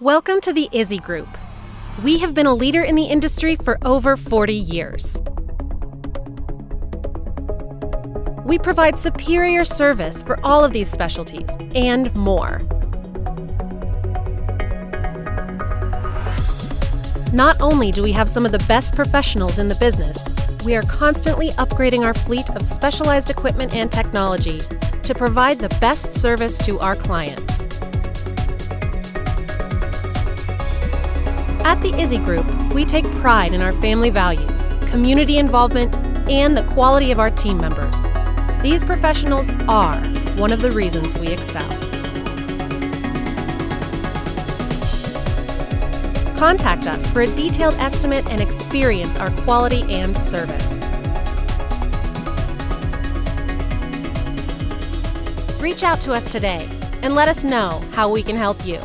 Welcome to the Izzi Group. We have been a leader in the industry for over 40 years. We provide superior service for all of these specialties and more. Not only do we have some of the best professionals in the business, we are constantly upgrading our fleet of specialized equipment and technology to provide the best service to our clients. At the Izzi Group, we take pride in our family values, community involvement, and the quality of our team members. These professionals are one of the reasons we excel. Contact us for a detailed estimate and experience our quality and service. Reach out to us today and let us know how we can help you.